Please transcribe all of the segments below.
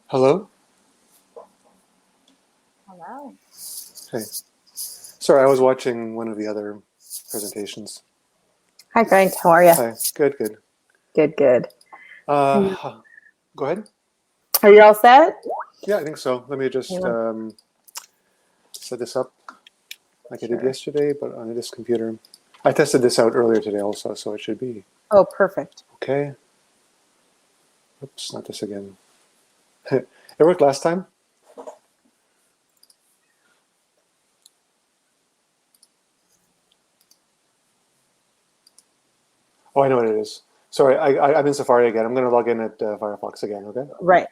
Hello? Hello. Hey. Sorry, I was watching one of the other presentations. Hi, Frank. How are you? Hi. Good, good. Good, good. Go ahead. Are you all set? Yeah, I think so. Let me just Yeah. set this up like I did Sure. yesterday, but on this computer. I tested this out earlier today also, so it should be Oh, perfect. okay. Oops, not this again. It worked last time? Oh, I know what it is. Sorry, I'm in Safari again. I'm going to log in at Firefox again, okay? Right.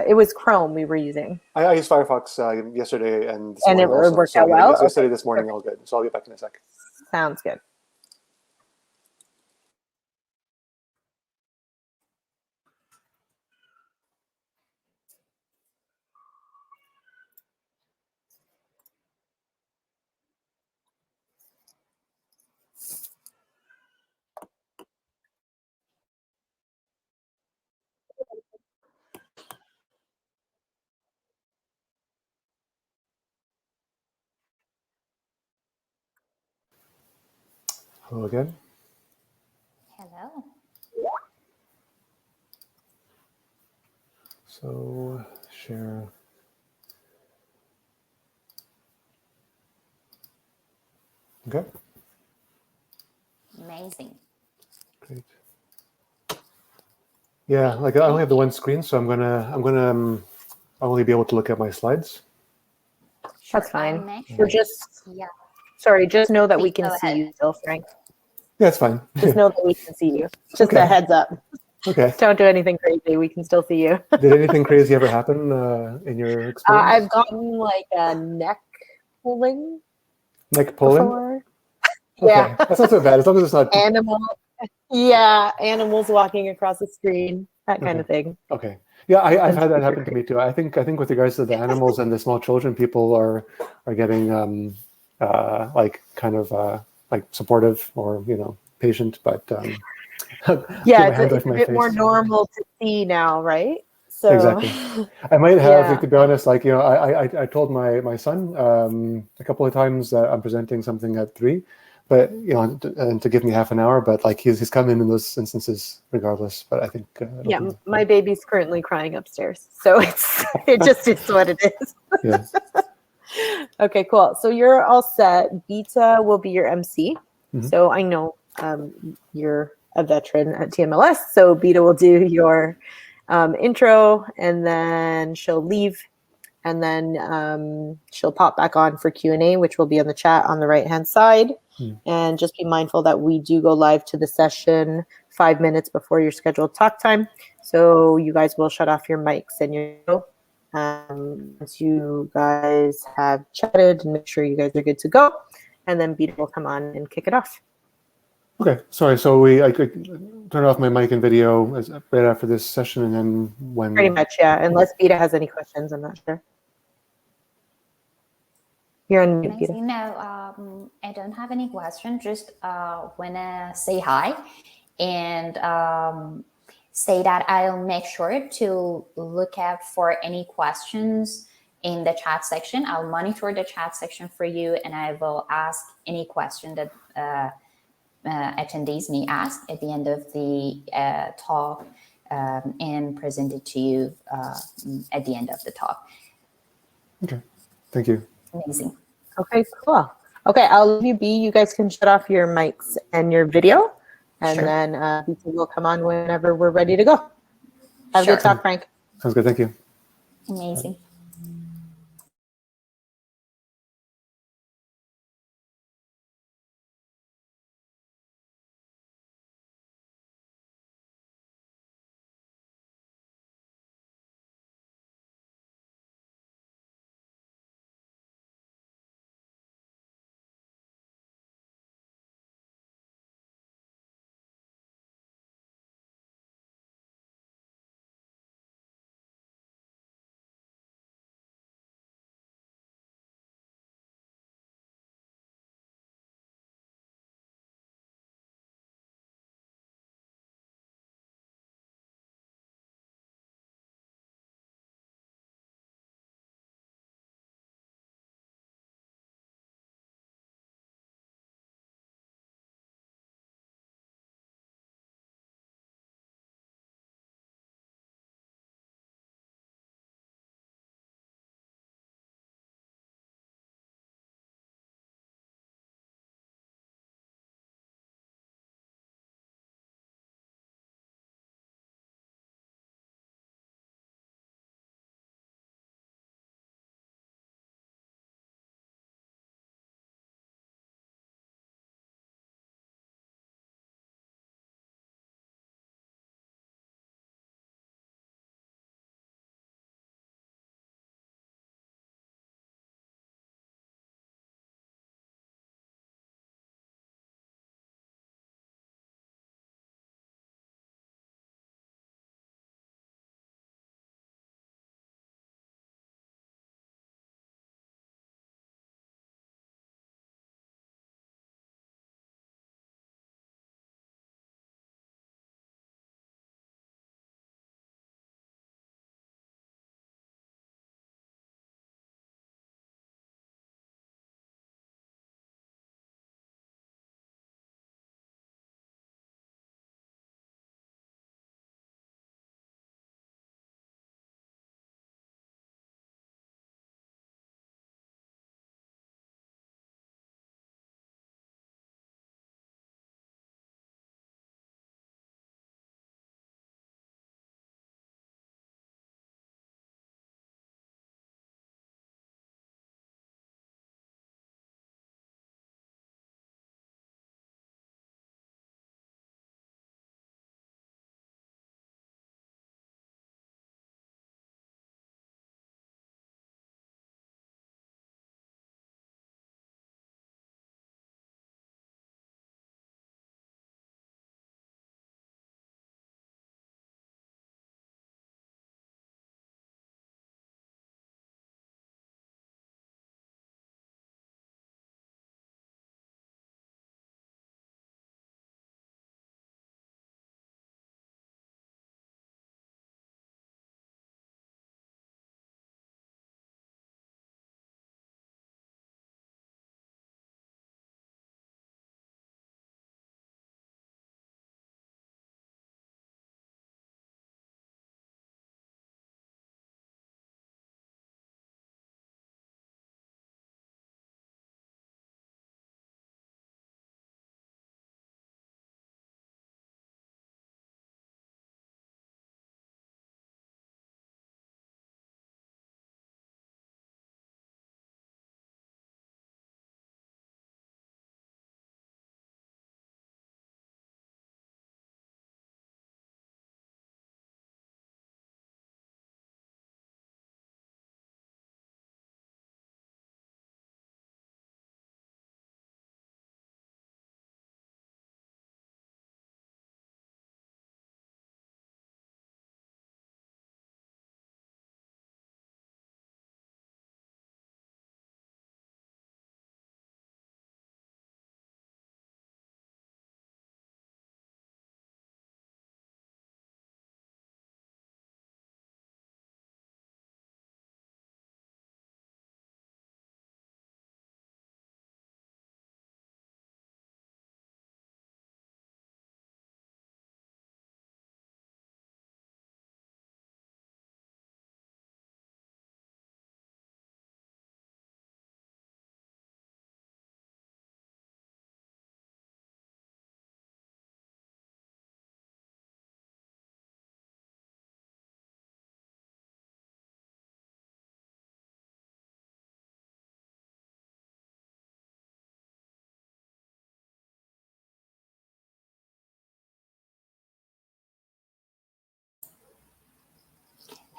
It was Chrome we were using. I used Firefox yesterday and this And it morning also. worked So out yeah, well? yesterday, Okay, this morning, all perfect. good. So I'll get back in a sec. Sounds good. Hello again. Hello. So share. Okay, Amazing. great. Yeah, like I only have the one screen, so I'll only be able to look at my slides. Sure. That's fine. We're Actually, just, yeah. sorry, just know that we Please can go see ahead. you still, Frank. Yeah, it's fine. Just know that we can see you. Just Okay. a heads up. Okay. Don't do anything crazy. We can still see you. Did anything crazy ever happen in your experience? I've gotten like a neck pulling Neck pulling? before. Okay, Yeah. that's not so bad as long as it's not. Animal. Yeah. Animals walking across the screen. That kind Okay. of thing. Okay. Yeah, I've Nothing had that super happen to crazy. me too. I think with regards to the animals and the small children, people are getting like kind of like supportive or patient, but keep Yeah, my hands off it's a my bit more face. normal to see now, right? So, Exactly. I might have, like, yeah. to be honest, like, I told my son a couple of times that I'm presenting something at 3, but and to give me half an hour, but like he's come in those instances regardless. But I think it'll Yeah, be my baby's currently crying upstairs. So it just is what it is. yeah. Okay, cool. So you're all set. Beta will be your MC. Mhm. So I know you're a veteran at TMLS. So Beta will do your intro, and then she'll leave, and then she'll pop back on for Q&A, which will be on the chat on the right-hand side. Mm. And just be mindful that we do go live to the session 5 minutes before your scheduled talk time. So you guys will shut off your mics and your once you guys have chatted and make sure you guys are good to go. And then Beta will come on and kick it off. Okay, sorry. So I could turn off my mic and video right after this session, and then when Pretty much, yeah. Unless Beta has any questions, I'm not sure. You're on mute, Beta. Amazing. No, I don't have any question. Just wanna say hi and say that I'll make sure to look out for any questions in the chat section. I'll monitor the chat section for you, and I will ask any question that attendees may ask at the end of the talk and present it to you at the end of the talk. Okay, thank you. Amazing. Okay, cool. Okay, I'll leave you be. You guys can shut off your mics and your video, and Sure. then Beta will come on whenever we're ready to go. Have a Sure. good talk, Frank. Sounds good. Thank you. Amazing.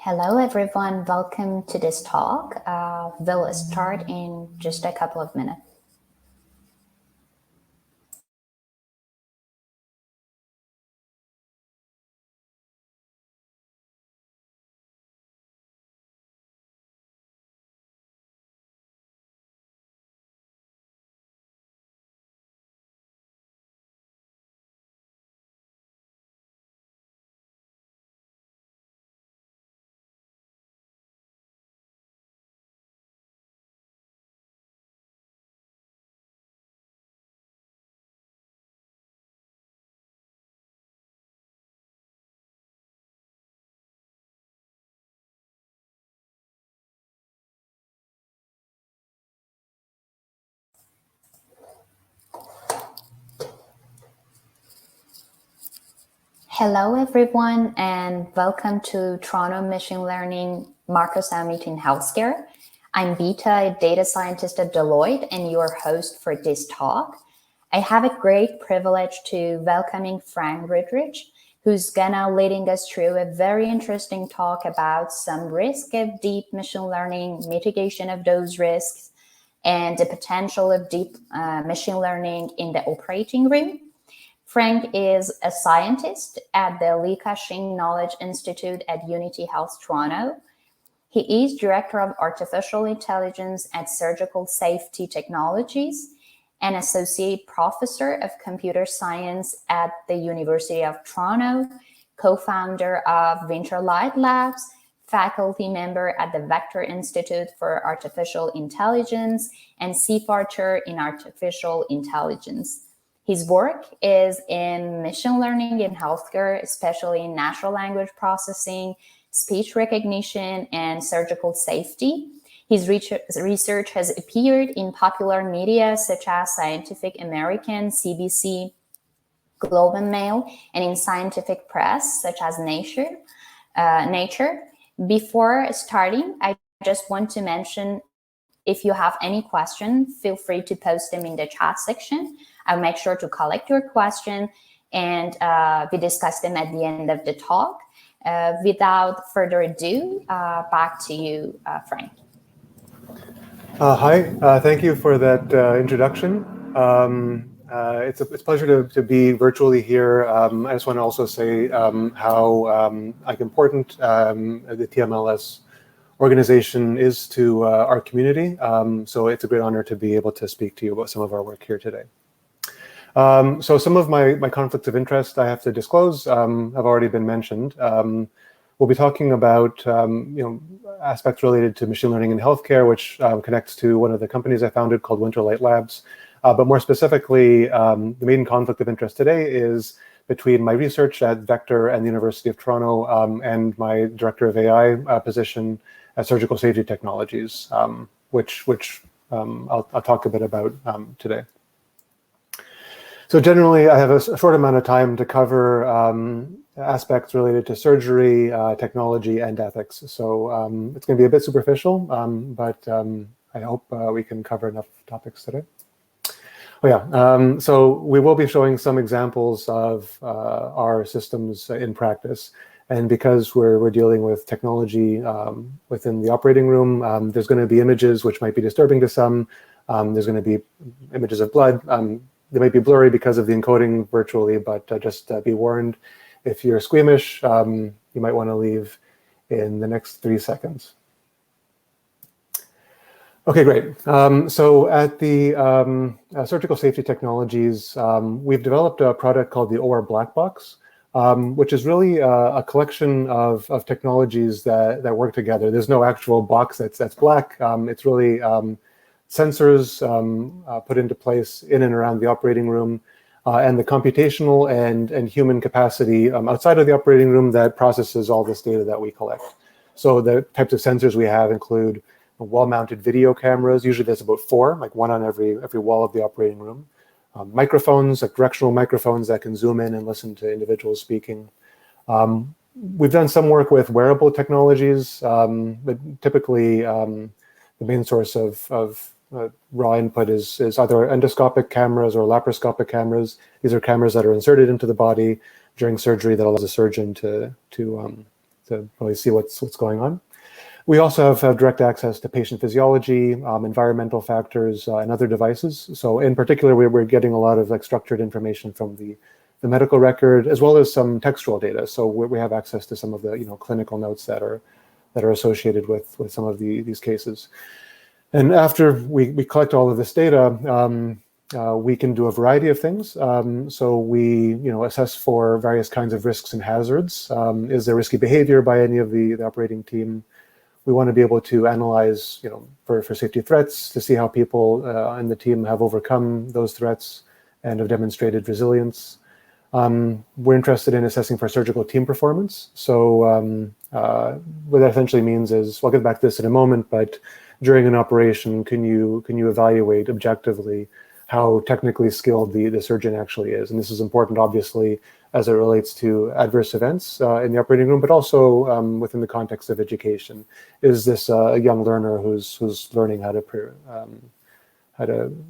Hello, everyone. Welcome to this talk. We'll start in just a couple of minutes. Hello, everyone, and welcome to Toronto Machine Learning Marco Summit in Healthcare. I'm Beta, a data scientist at Deloitte, and your host for this talk. I have a great privilege to welcoming Frank Ridrich, who's gonna leading us through a very interesting talk about some risk of deep machine learning, mitigation of those risks, and the potential of deep machine learning in the operating room. Frank is a scientist at the Li Ka-shing Knowledge Institute at Unity Health Toronto. He is Director of Artificial Intelligence at Surgical Safety Technologies and Associate Professor of Computer Science at the University of Toronto, co-founder of Winterlight Labs, faculty member at the Vector Institute for Artificial Intelligence, and CFAR Chair in Artificial Intelligence. His work is in machine learning in healthcare, especially in natural language processing, speech recognition, and surgical safety. His research has appeared in popular media such as Scientific American, CBC, Globe and Mail, and in scientific press such as Nature. Before starting, I just want to mention, if you have any question, feel free to post them in the chat section. I'll make sure to collect your question and we discuss them at the end of the talk. Without further ado, back to you, Frank. Hi, thank you for that introduction. It's a pleasure to be virtually here. I just want to also say how important the TMLS organization is to our community. So it's a great honor to be able to speak to you about some of our work here today. So some of my conflicts of interest I have to disclose have already been mentioned. We'll be talking about aspects related to machine learning in healthcare, which connects to one of the companies I founded called Winterlight Labs. But more specifically, the main conflict of interest today is between my research at Vector and the University of Toronto and my Director of AI position at Surgical Safety Technologies, which I'll talk a bit about today. So generally, I have a short amount of time to cover aspects related to surgery, technology, and ethics. So it's going to be a bit superficial, but I hope we can cover enough topics today. Oh yeah, so we will be showing some examples of our systems in practice. And because we're dealing with technology within the operating room, there's going to be images which might be disturbing to some. There's going to be images of blood. They might be blurry because of the encoding virtually, but just be warned, if you're squeamish, you might want to leave in the next 3 seconds. Okay, great. So at the Surgical Safety Technologies, we've developed a product called the OR Black Box, which is really a collection of technologies that work together. There's no actual box that's black. It's really sensors put into place in and around the operating room, and the computational and human capacity outside of the operating room that processes all this data that we collect. So the types of sensors we have include wall-mounted video cameras. Usually there's about 4, like one on every wall of the operating room. Microphones, like directional microphones that can zoom in and listen to individuals speaking. We've done some work with wearable technologies, but typically the main source of raw input is either endoscopic cameras or laparoscopic cameras. These are cameras that are inserted into the body during surgery that allows a surgeon to really see what's going on. We also have direct access to patient physiology, environmental factors, and other devices. So in particular, we're getting a lot of like structured information from the medical record, as well as some textual data. So we have access to some of the clinical notes that are associated with some of these cases. And after we collect all of this data, we can do a variety of things. So we assess for various kinds of risks and hazards. Is there risky behavior by any of the operating team? We want to be able to analyze, for safety threats, to see how people in the team have overcome those threats and have demonstrated resilience. We're interested in assessing for surgical team performance. So what that essentially means is, I'll get back to this in a moment, but during an operation, can you evaluate objectively how technically skilled the surgeon actually is? And this is important, obviously, as it relates to adverse events in the operating room, but also within the context of education. Is this a young learner who's learning how to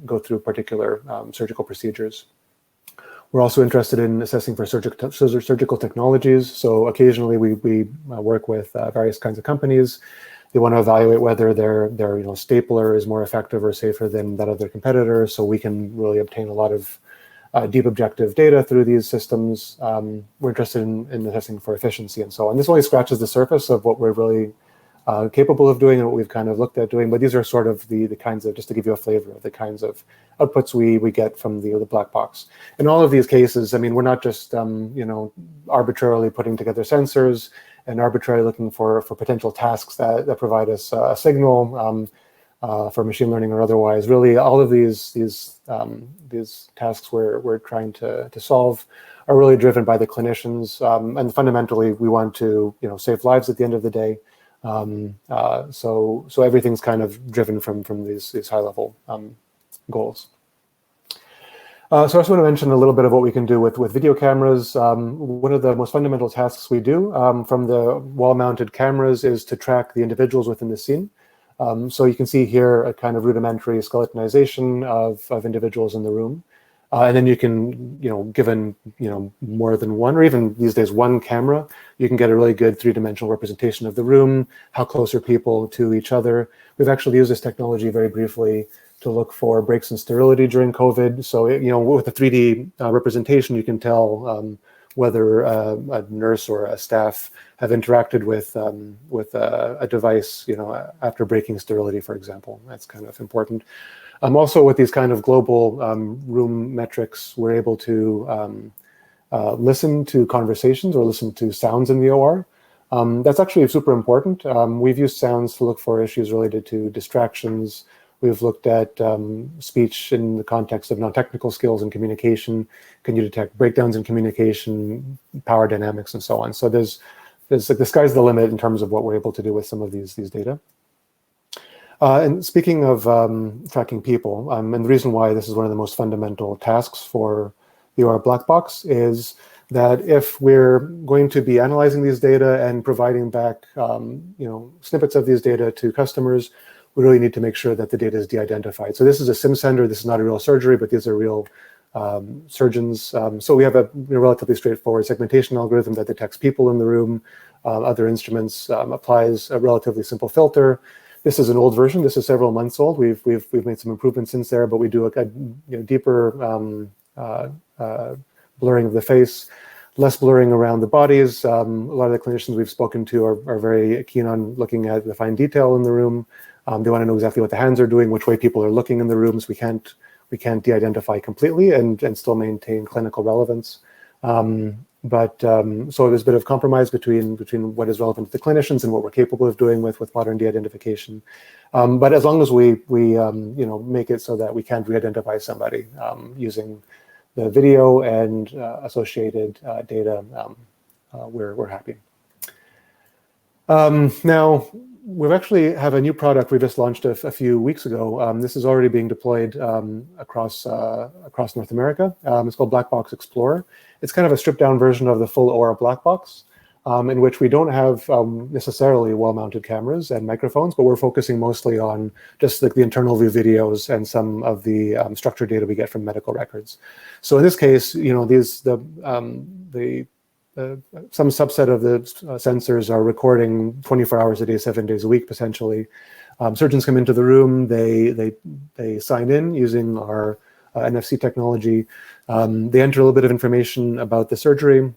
go through particular surgical procedures? We're also interested in assessing for surgical technologies. So occasionally we work with various kinds of companies. They want to evaluate whether their stapler is more effective or safer than that of their competitor. So we can really obtain a lot of deep objective data through these systems. We're interested in assessing for efficiency and so on. This only scratches the surface of what we're really capable of doing and what we've kind of looked at doing. But these are sort of the kinds of, just to give you a flavor of the kinds of outputs we get from the black box. In all of these cases, I mean, we're not just arbitrarily putting together sensors and arbitrarily looking for potential tasks that provide us a signal for machine learning or otherwise. Really, all of these tasks we're trying to solve are really driven by the clinicians, and fundamentally we want to save lives at the end of the day. So everything's kind of driven from these high level goals. So I just want to mention a little bit of what we can do with video cameras. One of the most fundamental tasks we do from the wall-mounted cameras is to track the individuals within the scene. So you can see here a kind of rudimentary skeletonization of individuals in the room. And then you can, given, more than one, or even these days one camera, you can get a really good three-dimensional representation of the room, how close are people to each other. We've actually used this technology very briefly to look for breaks in sterility during COVID. So, with the 3D representation, you can tell whether a nurse or a staff have interacted with a device, after breaking sterility, for example. That's kind of important. Also, with these kind of global room metrics, we're able to listen to conversations or listen to sounds in the OR. That's actually super important. We've used sounds to look for issues related to distractions. We've looked at speech in the context of non-technical skills and communication. Can you detect breakdowns in communication, power dynamics, and so on? So there's like the sky's the limit in terms of what we're able to do with some of these data. And speaking of tracking people, and the reason why this is one of the most fundamental tasks for the OR black box is that if we're going to be analyzing these data and providing back snippets of these data to customers, we really need to make sure that the data is de-identified. So this is a sim center. This is not a real surgery, but these are real surgeons. So we have a relatively straightforward segmentation algorithm that detects people in the room. Other instruments applies a relatively simple filter. This is an old version. This is several months old. We've made some improvements since there, but we do a deeper blurring of the face, less blurring around the bodies. A lot of the clinicians we've spoken to are very keen on looking at the fine detail in the room. They want to know exactly what the hands are doing, which way people are looking in the rooms. We can't de-identify completely and still maintain clinical relevance. So there's a bit of compromise between what is relevant to the clinicians and what we're capable of doing with modern de-identification. But as long as we make it so that we can't re-identify somebody using the video and associated data, we're happy. Now, we actually have a new product we just launched a few weeks ago. This is already being deployed across North America. It's called Black Box Explorer. It's kind of a stripped down version of the full OR black box, in which we don't have necessarily wall-mounted cameras and microphones, but we're focusing mostly on just like the internal view videos and some of the structured data we get from medical records. So in this case, the some subset of the sensors are recording 24 hours a day, 7 days a week, potentially. Surgeons come into the room, they sign in using our NFC technology. They enter a little bit of information about the surgery,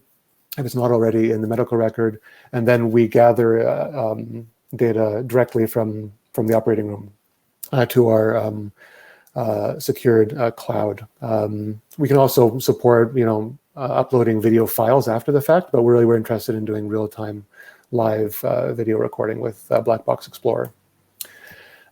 if it's not already in the medical record, and then we gather data directly from the operating room to our secured cloud. We can also support, uploading video files after the fact, but we're interested in doing real-time live video recording with Black Box Explorer.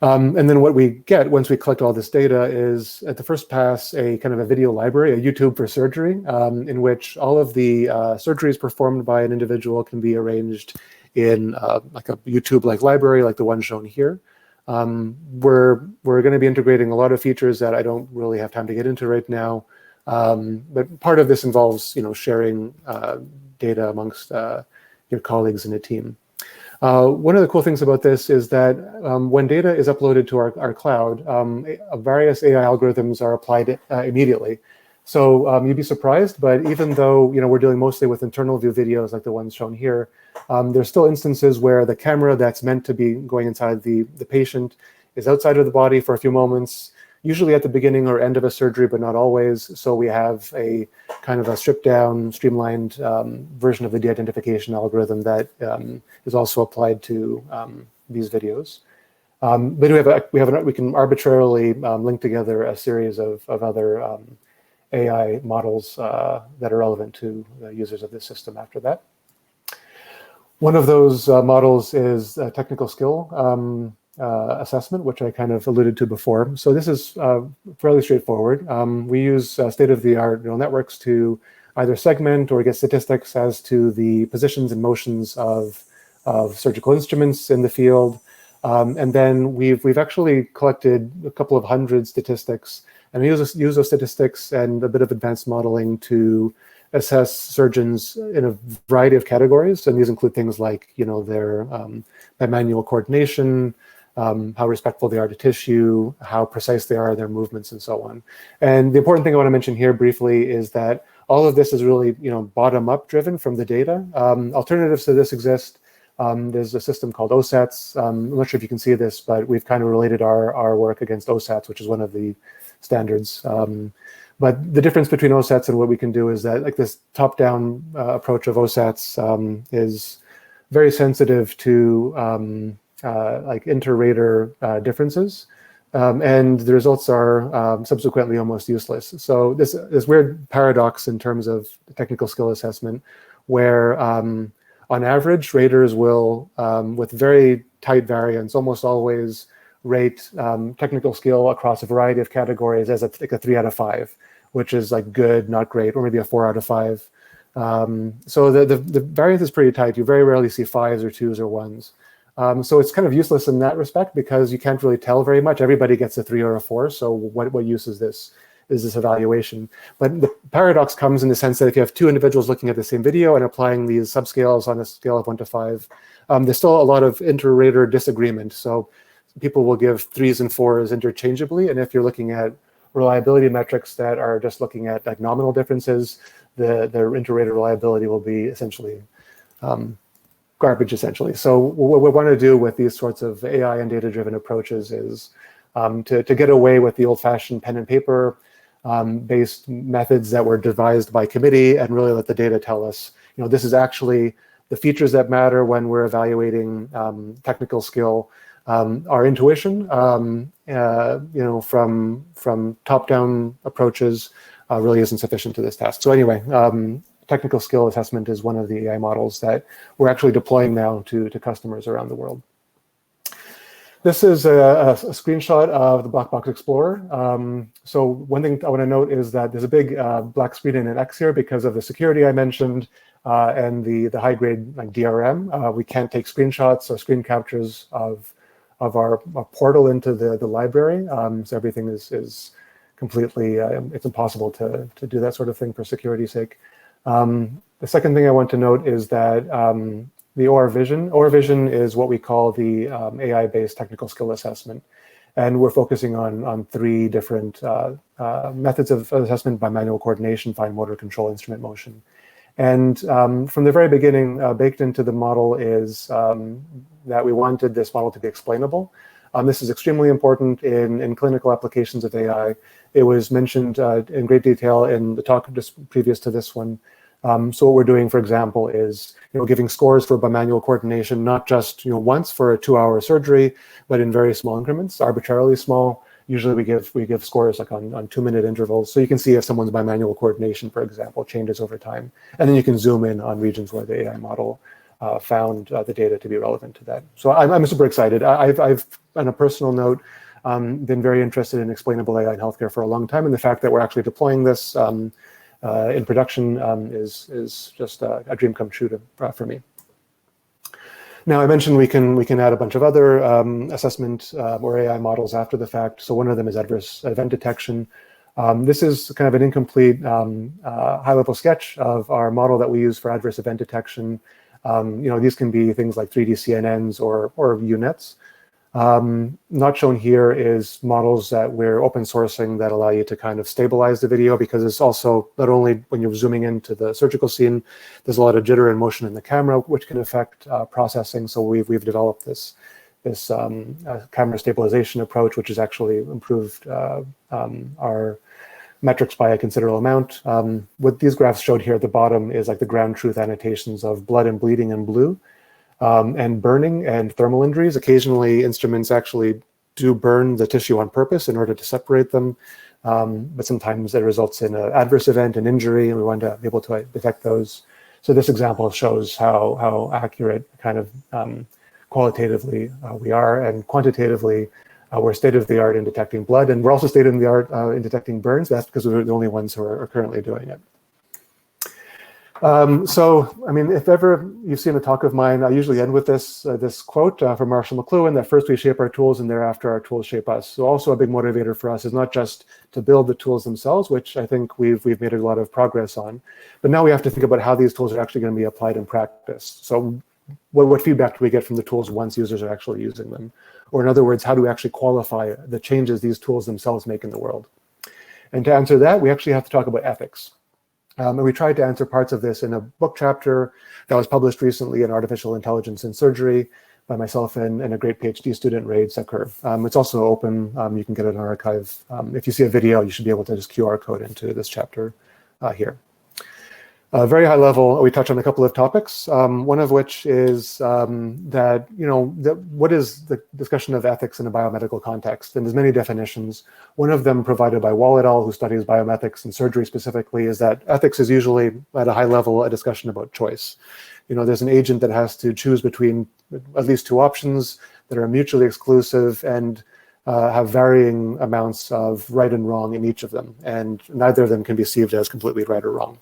And then what we get once we collect all this data is, at the first pass, a kind of a video library, a YouTube for surgery, in which all of the surgeries performed by an individual can be arranged in like a YouTube-like library, like the one shown here. We're going to be integrating a lot of features that I don't really have time to get into right now. But part of this involves, sharing data amongst your colleagues in a team. One of the cool things about this is that when data is uploaded to our cloud, various AI algorithms are applied immediately. So you'd be surprised, but even though we're dealing mostly with internal view videos like the ones shown here, there's still instances where the camera that's meant to be going inside the patient is outside of the body for a few moments, usually at the beginning or end of a surgery, but not always. So we have a kind of a stripped down, streamlined version of the de-identification algorithm that is also applied to these videos. But we can arbitrarily link together a series of other AI models that are relevant to the users of this system after that. One of those models is technical skill assessment, which I kind of alluded to before. So this is fairly straightforward. We use state-of-the-art neural networks to either segment or get statistics as to the positions and motions of surgical instruments in the field. And then we've actually collected a couple of hundred statistics, and we use those statistics and a bit of advanced modeling to assess surgeons in a variety of categories. And these include things like, their manual coordination, how respectful they are to tissue, how precise they are in their movements, and so on. And the important thing I want to mention here briefly is that all of this is really, bottom-up driven from the data. Alternatives to this exist. There's a system called OSATs. I'm not sure if you can see this, but we've kind of related our work against OSATs, which is one of the standards. But the difference between OSATs and what we can do is that, like, this top-down approach of OSATs is very sensitive to like inter-rater differences, and the results are subsequently almost useless. So this weird paradox in terms of technical skill assessment, where on average, raters will, with very tight variance, almost always rate technical skill across a variety of categories as like a 3 out of 5, which is like good, not great, or maybe a 4 out of 5. So the variance is pretty tight. You very rarely see 5s or 2s or 1s. So it's kind of useless in that respect because you can't really tell very much. Everybody gets a 3 or a 4. So what use is this evaluation? But the paradox comes in the sense that if you have two individuals looking at the same video and applying these subscales on a scale of 1 to 5, there's still a lot of inter-rater disagreement. So people will give 3s and 4s interchangeably. And if you're looking at reliability metrics that are just looking at like nominal differences, the inter-rater reliability will be essentially garbage, essentially. So what we want to do with these sorts of AI and data-driven approaches is to get away with the old-fashioned pen and paper based methods that were devised by committee and really let the data tell us, this is actually the features that matter when we're evaluating technical skill. Our intuition, from top-down approaches really isn't sufficient to this task. So anyway, technical skill assessment is one of the AI models that we're actually deploying now to customers around the world. This is a screenshot of the Black Box Explorer. So one thing I want to note is that there's a big black screen in an X here because of the security I mentioned and the high-grade like DRM. We can't take screenshots or screen captures of our portal into the library. So everything is completely, it's impossible to do that sort of thing for security's sake. The second thing I want to note is that the OR Vision is what we call the AI-based technical skill assessment. And we're focusing on 3 different methods of assessment: by manual coordination, fine motor control, instrument motion. And from the very beginning, baked into the model is that we wanted this model to be explainable. This is extremely important in clinical applications of AI. It was mentioned in great detail in the talk just previous to this one. So what we're doing, for example, is giving scores for bimanual coordination, not just once for a 2-hour surgery, but in very small increments, arbitrarily small. Usually we give scores like on 2-minute intervals, so you can see if someone's bimanual coordination, for example, changes over time, and then you can zoom in on regions where the AI model found the data to be relevant to that. So I'm super excited. I've on a personal note, been very interested in explainable AI in healthcare for a long time, and the fact that we're actually deploying this in production is just a dream come true for me. Now, I mentioned we can add a bunch of other assessment or AI models after the fact. So one of them is adverse event detection. This is kind of an incomplete high-level sketch of our model that we use for adverse event detection. These can be things like 3D CNNs or UNets. Not shown here is models that we're open sourcing that allow you to kind of stabilize the video, because it's also not only when you're zooming into the surgical scene, there's a lot of jitter and motion in the camera, which can affect processing. So we've developed this camera stabilization approach, which has actually improved our metrics by a considerable amount. What these graphs showed here at the bottom is like the ground truth annotations of blood and bleeding in blue. And burning and thermal injuries. Occasionally, instruments actually do burn the tissue on purpose in order to separate them, but sometimes it results in an adverse event, an injury, and we want to be able to detect those. So this example shows how accurate kind of qualitatively we are, and quantitatively we're state-of-the-art in detecting blood, and we're also state-of-the-art in detecting burns. That's because we're the only ones who are currently doing it. So, I mean, if ever you've seen a talk of mine, I usually end with this quote from Marshall McLuhan, that first we shape our tools and thereafter our tools shape us. So also a big motivator for us is not just to build the tools themselves, which I think we've made a lot of progress on, but now we have to think about how these tools are actually going to be applied in practice. So what feedback do we get from the tools once users are actually using them? Or in other words, how do we actually qualify the changes these tools themselves make in the world? And to answer that, we actually have to talk about ethics. And we tried to answer parts of this in a book chapter that was published recently in Artificial Intelligence in Surgery by myself and a great PhD student, Ray Secker. It's also open. You can get it on archive. If you see a video, you should be able to just QR code into this chapter here. Very high level, we touch on a couple of topics, one of which is that, what is the discussion of ethics in a biomedical context? And there's many definitions. One of them provided by Wall et al., who studies bioethics and surgery specifically, is that ethics is usually, at a high level, a discussion about choice. There's an agent that has to choose between at least two options that are mutually exclusive and have varying amounts of right and wrong in each of them. And neither of them can be perceived as completely right or wrong.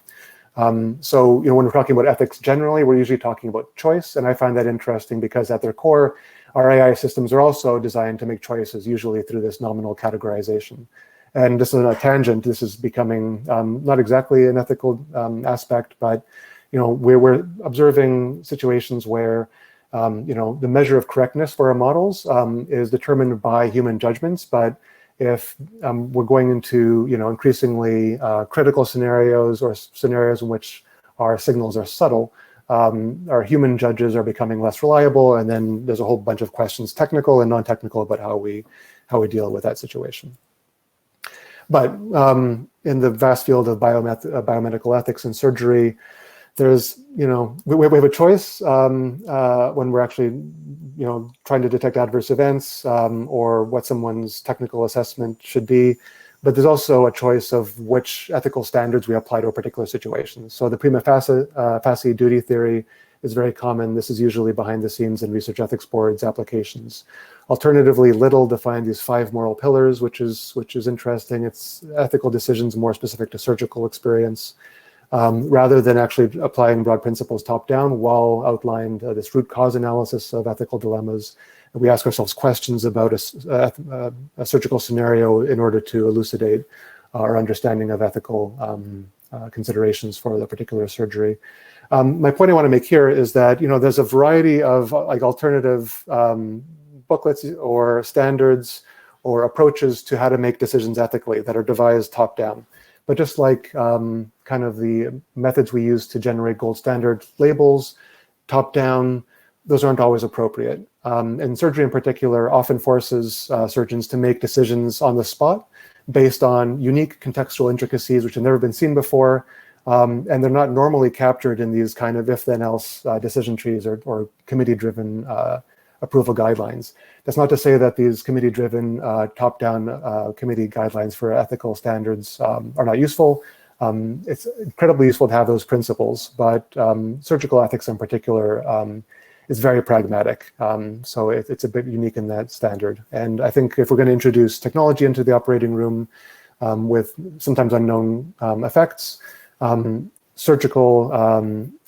So, when we're talking about ethics generally, we're usually talking about choice. And I find that interesting because at their core, our AI systems are also designed to make choices, usually through this nominal categorization. And this is a tangent. This is becoming not exactly an ethical aspect, but, we're observing situations where, the measure of correctness for our models is determined by human judgments. But if we're going into, increasingly critical scenarios or scenarios in which our signals are subtle, our human judges are becoming less reliable, and then there's a whole bunch of questions, technical and non-technical, about how we deal with that situation. But in the vast field of biomedical ethics and surgery, there's, we have a choice when we're actually, trying to detect adverse events or what someone's technical assessment should be. But there's also a choice of which ethical standards we apply to a particular situation. So the prima facie duty theory is very common. This is usually behind the scenes in research ethics boards applications. Alternatively, Little defined these 5 moral pillars, which is interesting. It's ethical decisions more specific to surgical experience. Rather than actually applying broad principles top-down, Wall outlined this root cause analysis of ethical dilemmas. And we ask ourselves questions about a surgical scenario in order to elucidate our understanding of ethical considerations for the particular surgery. My point I want to make here is that there's a variety of alternative booklets or standards or approaches to how to make decisions ethically that are devised top-down. But just like kind of the methods we use to generate gold standard labels, top down, those aren't always appropriate. And surgery in particular often forces surgeons to make decisions on the spot based on unique contextual intricacies which have never been seen before. And they're not normally captured in these kind of if-then-else decision trees or committee-driven approval guidelines. That's not to say that these committee-driven top-down committee guidelines for ethical standards are not useful. It's incredibly useful to have those principles, but surgical ethics in particular is very pragmatic. So it's a bit unique in that standard. And I think if we're going to introduce technology into the operating room with sometimes unknown effects, surgical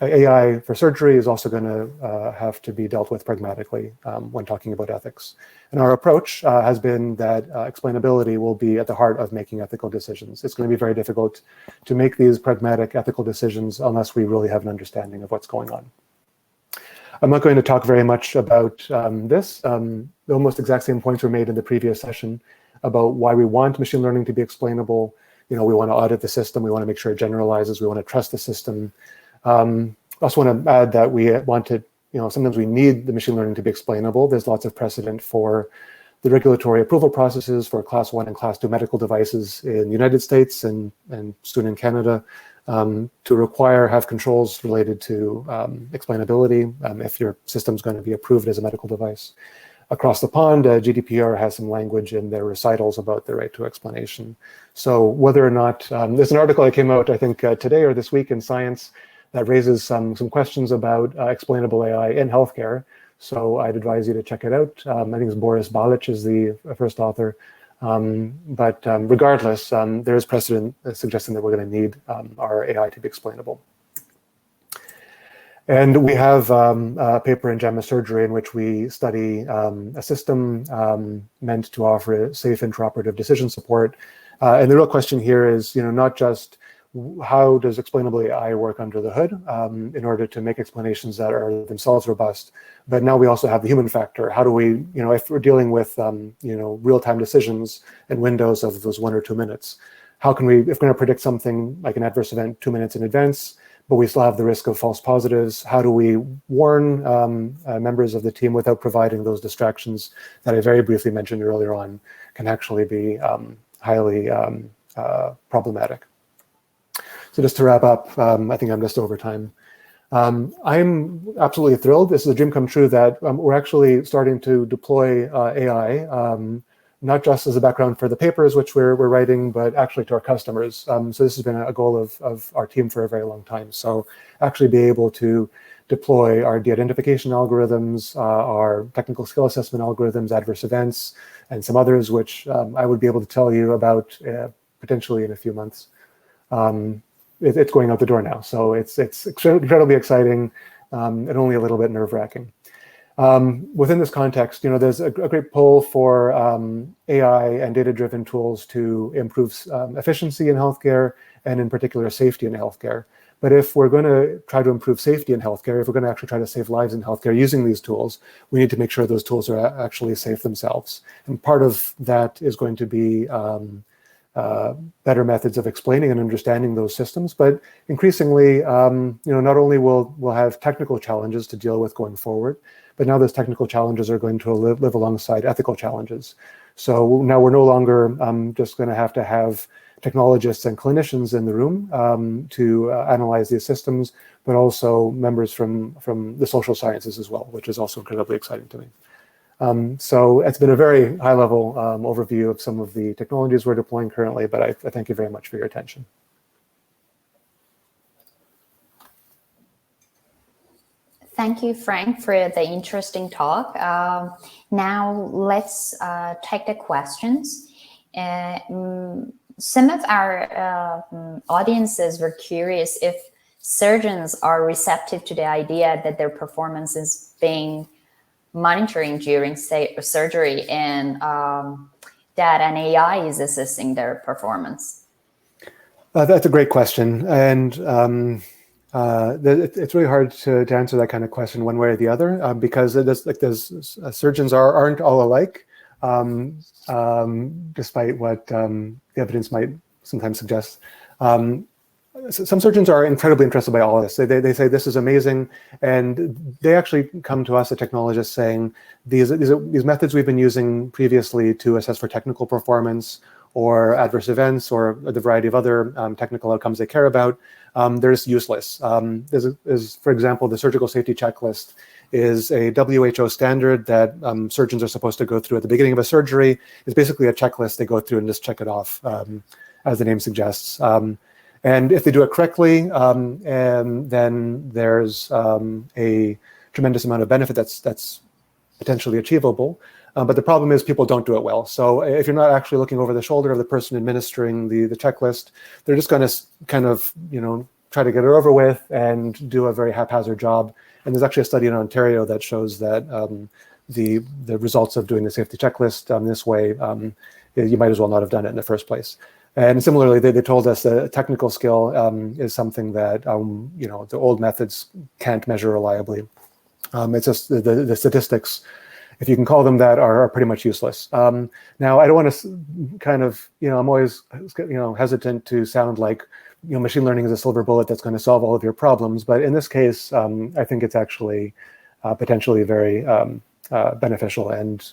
AI for surgery is also going to have to be dealt with pragmatically when talking about ethics. And our approach has been that explainability will be at the heart of making ethical decisions. It's going to be very difficult to make these pragmatic ethical decisions unless we really have an understanding of what's going on. I'm not going to talk very much about this. The almost exact same points were made in the previous session about why we want machine learning to be explainable. We want to audit the system. We want to make sure it generalizes. We want to trust the system. I also want to add that we want to, sometimes we need the machine learning to be explainable. There's lots of precedent for the regulatory approval processes for Class 1 and Class 2 medical devices in the United States and soon in Canada to have controls related to explainability if your system's going to be approved as a medical device. Across the pond, GDPR has some language in their recitals about the right to explanation. So whether or not, there's an article that came out, I think, today or this week in Science that raises some questions about explainable AI in healthcare. So I'd advise you to check it out. I think it's Boris Balic is the first author. But regardless, there is precedent suggesting that we're going to need our AI to be explainable. And we have a paper in JAMA Surgery in which we study a system meant to offer safe intraoperative decision support. And the real question here is, not just how does explainable AI work under the hood in order to make explanations that are themselves robust, but now we also have the human factor. How do we, if we're dealing with, real-time decisions and windows of those 1 or 2 minutes, how can we, if we're going to predict something like an adverse event 2 minutes in advance, but we still have the risk of false positives, how do we warn members of the team without providing those distractions that I very briefly mentioned earlier on can actually be highly problematic. So just to wrap up, I think I'm just over time. I'm absolutely thrilled. This is a dream come true that we're actually starting to deploy AI, not just as a background for the papers which we're writing, but actually to our customers. So this has been a goal of our team for a very long time. So actually be able to deploy our de-identification algorithms, our technical skill assessment algorithms, adverse events, and some others which I would be able to tell you about potentially in a few months. It's going out the door now. So it's incredibly exciting and only a little bit nerve-wracking. Within this context, there's a great pull for AI and data-driven tools to improve efficiency in healthcare and in particular safety in healthcare. But if we're going to try to improve safety in healthcare, if we're going to actually try to save lives in healthcare using these tools, we need to make sure those tools are actually safe themselves. And part of that is going to be better methods of explaining and understanding those systems, but increasingly, not only will we'll have technical challenges to deal with going forward, but now those technical challenges are going to live alongside ethical challenges. So now we're no longer just going to have technologists and clinicians in the room to analyze these systems, but also members from the social sciences as well, which is also incredibly exciting to me. So it's been a very high-level overview of some of the technologies we're deploying currently, but I thank you very much for your attention. Thank you, Frank, for the interesting talk. Now let's take the questions. Some of our audiences were curious if surgeons are receptive to the idea that their performance is being monitoring during surgery and that an AI is assisting their performance? That's a great question. And it's really hard to answer that kind of question one way or the other because surgeons aren't all alike, despite what the evidence might sometimes suggest. Some surgeons are incredibly interested by all of this. They say this is amazing, and they actually come to us, the technologists, saying these methods we've been using previously to assess for technical performance or adverse events or the variety of other technical outcomes they care about, they're just useless. For example, the surgical safety checklist is a WHO standard that surgeons are supposed to go through at the beginning of a surgery. It's basically a checklist they go through and just check it off, as the name suggests. And if they do it correctly, and then there's a tremendous amount of benefit that's potentially achievable. But the problem is people don't do it well. So if you're not actually looking over the shoulder of the person administering the checklist, they're just going to kind of, try to get it over with and do a very haphazard job. And there's actually a study in Ontario that shows that the results of doing the safety checklist this way, you might as well not have done it in the first place. And similarly, they told us that technical skill is something that the old methods can't measure reliably. It's just the statistics, if you can call them that, are pretty much useless. Now, I don't want to kind of, I'm always hesitant to sound like machine learning is a silver bullet that's going to solve all of your problems. But in this case, I think it's actually potentially very beneficial. And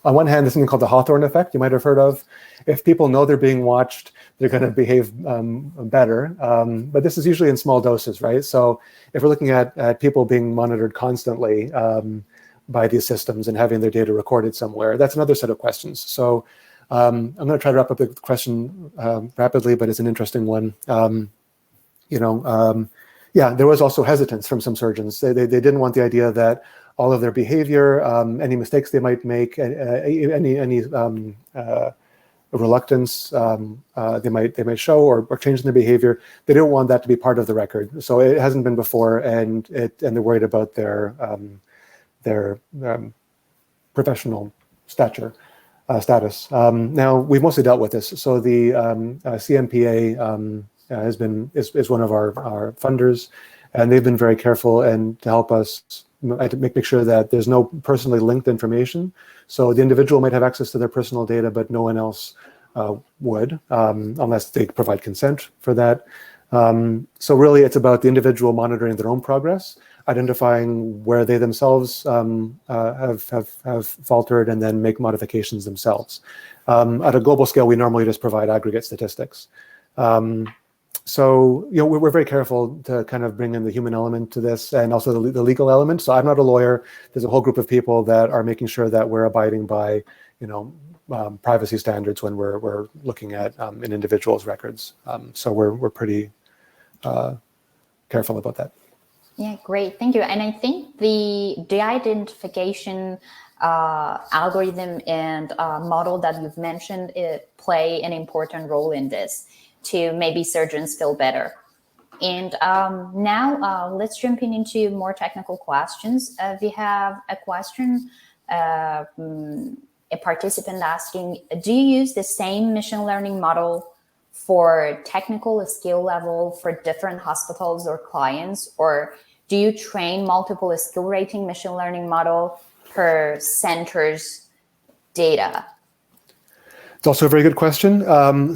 on one hand, there's something called the Hawthorne effect you might have heard of. If people know they're being watched, they're going to behave better. But this is usually in small doses, right? So if we're looking at people being monitored constantly by these systems and having their data recorded somewhere, that's another set of questions. So I'm going to try to wrap up the question rapidly, but it's an interesting one. Yeah, there was also hesitance from some surgeons. They didn't want the idea that all of their behavior, any mistakes they might make, any reluctance they might show or change in their behavior, they don't want that to be part of the record. So it hasn't been before, and they're worried about their professional status. Now we've mostly dealt with this. So the CMPA is one of our funders, and they've been very careful and to help us to make sure that there's no personally linked information. So the individual might have access to their personal data, but no one else would, unless they provide consent for that. So really, it's about the individual monitoring their own progress, identifying where they themselves have faltered, and then make modifications themselves. At a global scale, we normally just provide aggregate statistics. So we're very careful to kind of bring in the human element to this, and also the legal element. So I'm not a lawyer. There's a whole group of people that are making sure that we're abiding by privacy standards when we're looking at an individual's records. So we're pretty careful about that. Yeah, great, thank you. And I think the de-identification algorithm and model that you've mentioned play an important role in this, to maybe surgeons feel better. And now let's jump into more technical questions. We have a question, a participant asking, do you use the same machine learning model for technical skill level for different hospitals or clients, or do you train multiple skill rating machine learning model per center's data? It's also a very good question.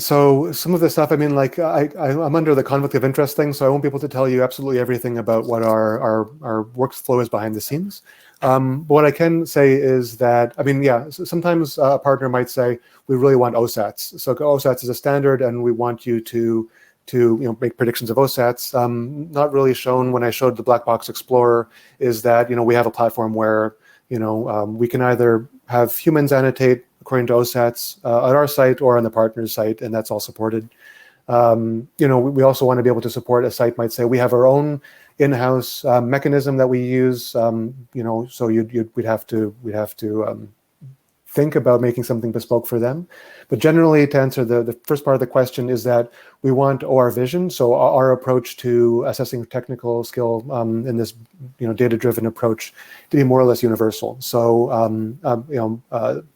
So some of the stuff, I'm under the conflict of interest thing, so I won't be able to tell you absolutely everything about what our workflow is behind the scenes. But what I can say is that, sometimes a partner might say, we really want OSATs. So OSATs is a standard, and we want you to make predictions of OSATs. Not really shown when I showed the Black Box Explorer is that, we have a platform where, we can either have humans annotate according to OSATs at our site or on the partner's site, and that's all supported. We also want to be able to support, a site might say, we have our own in-house mechanism that we use. So we'd have to think about making something bespoke for them. But generally, to answer the first part of the question, is that we want OR vision. So our approach to assessing technical skill in this data-driven approach to be more or less universal. So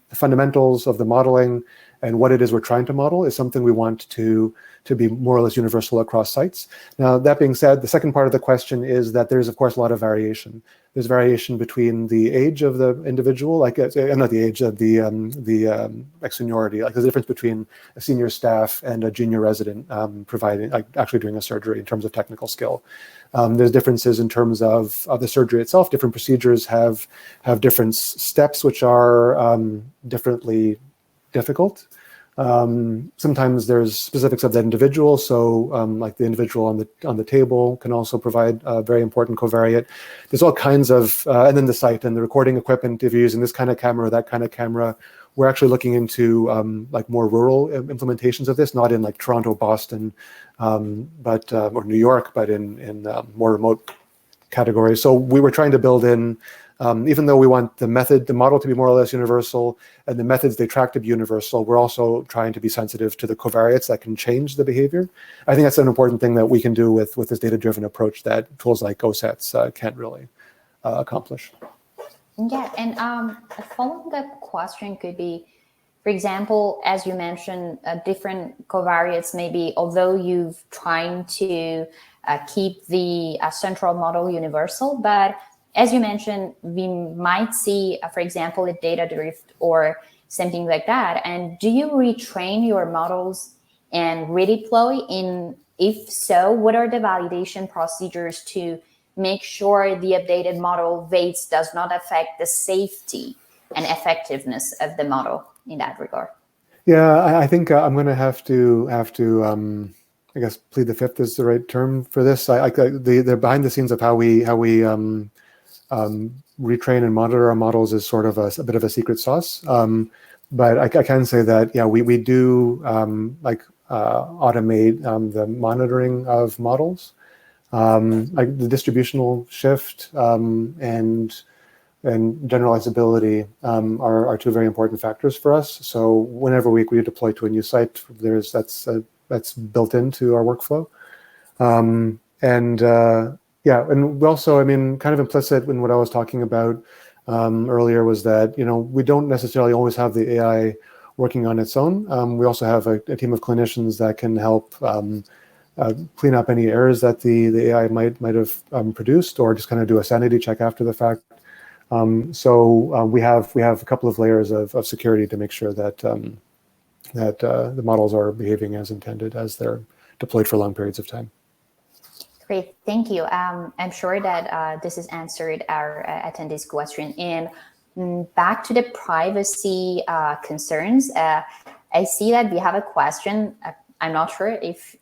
the fundamentals of the modeling and what it is we're trying to model is something we want to be more or less universal across sites. Now, that being said, the second part of the question is that there's, of course, a lot of variation. There's variation between the age of the individual, like not the age of like seniority. Like there's a difference between a senior staff and a junior resident providing, like actually doing a surgery in terms of technical skill. There's differences in terms of the surgery itself. Different procedures have different steps, which are differently difficult. Sometimes there's specifics of that individual. So like the individual on the table can also provide a very important covariate. There's all kinds of, and then the site and the recording equipment, if you're using this kind of camera or that kind of camera. We're actually looking into like more rural implementations of this, not in like Toronto, Boston, but or New York, but in more remote categories. So we were trying to build in, even though we want the model to be more or less universal, and the methods they track to be universal, we're also trying to be sensitive to the covariates that can change the behavior. I think that's an important thing that we can do with this data-driven approach that tools like GoSets can't really accomplish. Yeah, and a following up question could be, for example, as you mentioned, different covariates maybe, although you've trying to keep the central model universal, but as you mentioned, we might see, for example, a data drift or something like that. And do you retrain your models and redeploy? And if so, what are the validation procedures to make sure the updated model weights does not affect the safety and effectiveness of the model in that regard? Yeah, I think I'm going to have to I guess plead the fifth is the right term for this. The behind the scenes of how we retrain and monitor our models is sort of a bit of a secret sauce. But I can say that, yeah, we do automate the monitoring of models, like the distributional shift and generalizability are two very important factors for us. So whenever we deploy to a new site, that's built into our workflow. Yeah, and also, I mean, kind of implicit in what I was talking about earlier was that, we don't necessarily always have the AI working on its own. We also have a team of clinicians that can help clean up any errors that the AI might have produced, or just kind of do a sanity check after the fact. So we have a couple of layers of security to make sure that the models are behaving as intended as they're deployed for long periods of time. Great, thank you. I'm sure that this has answered our attendees' question. And back to the privacy concerns, I see that we have a question. I'm not sure if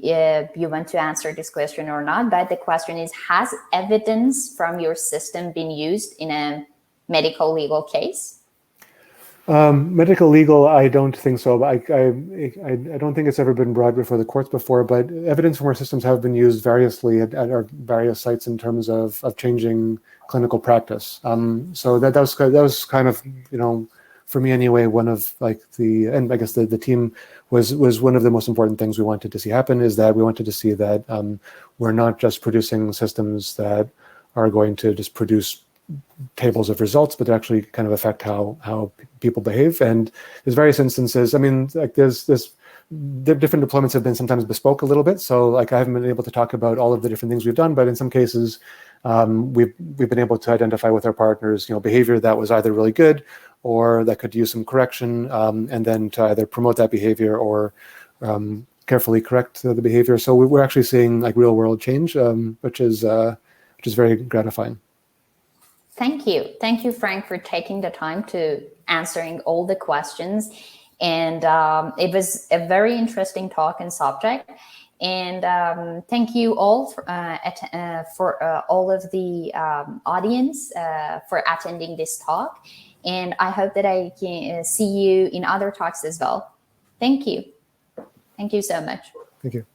you want to answer this question or not, but the question is, has evidence from your system been used in a medical legal case? Medical legal, I don't think so. But I don't think it's ever been brought before the courts before. But evidence from our systems have been used variously at our various sites in terms of changing clinical practice. So that was kind of, for me anyway, one of and I guess the team was one of the most important things we wanted to see happen, is that we wanted to see that we're not just producing systems that are going to just produce tables of results, but actually kind of affect how people behave. And there's various instances. I mean, like the different deployments have been sometimes bespoke a little bit. So like I haven't been able to talk about all of the different things we've done, but in some cases, we've been able to identify with our partners, behavior that was either really good or that could use some correction, and then to either promote that behavior or carefully correct the behavior. So we're actually seeing like real world change, which is very gratifying. Thank you, Frank, for taking the time to answering all the questions. And it was a very interesting talk and subject. And thank you all for all of the audience for attending this talk. And I hope that I can see you in other talks as well. Thank you. Thank you so much. Thank you.